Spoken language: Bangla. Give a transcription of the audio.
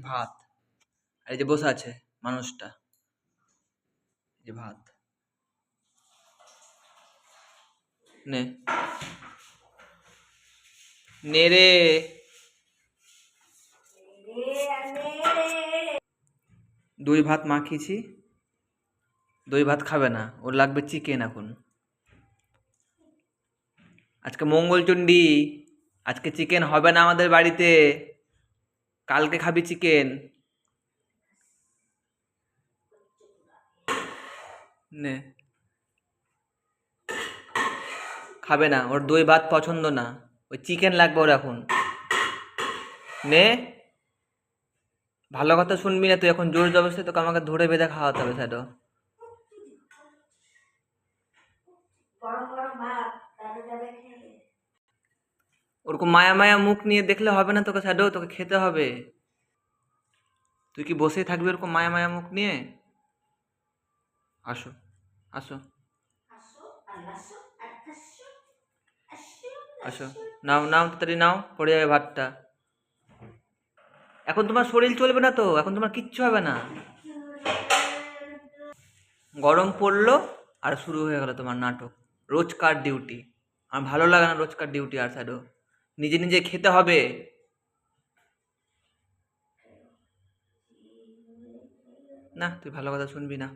ভাত। আর এই যে বসে আছে মানুষটা, এই যে ভাত। নে নে রে। দই ভাত মাখিয়েছি, দই ভাত খাবে না, ওর লাগবে চিকেন এখন। আজকে মঙ্গলচণ্ডী, আজকে চিকেন হবে না আমাদের বাড়িতে, কালকে খাবি চিকেন। নে, খাবে না, ওর দই ভাত পছন্দ না, ওই চিকেন লাগবে ওর এখন। নে, ভালো কথা শুনবি না তুই, এখন জোর জবরদস্তি তোকে আমাকে ধরে বেঁধে খাওয়াতে হবে স্যার। ওরকম মায়া মায়া মুখ নিয়ে দেখলে হবে না তোকে স্যাডো, তোকে খেতে হবে। তুই কি বসেই থাকবি ওরকম মায়া মায়া মুখ নিয়ে? আসো, আসো, আসো, নাও নাও, তাড়াতাড়ি নাও, পড়ে যাবে ভাতটা। এখন তোমার শরীর চলবে না তো, এখন তোমার কিচ্ছু হবে না। গরম পড়লো আর শুরু হয়ে গেল তোমার নাটক, রোজকার ডিউটি। আমার ভালো লাগে না রোজকার ডিউটি আর স্যাডো, নিজে নিজে খেতে হবে। না, তুই ভালো কথা শুনবি না।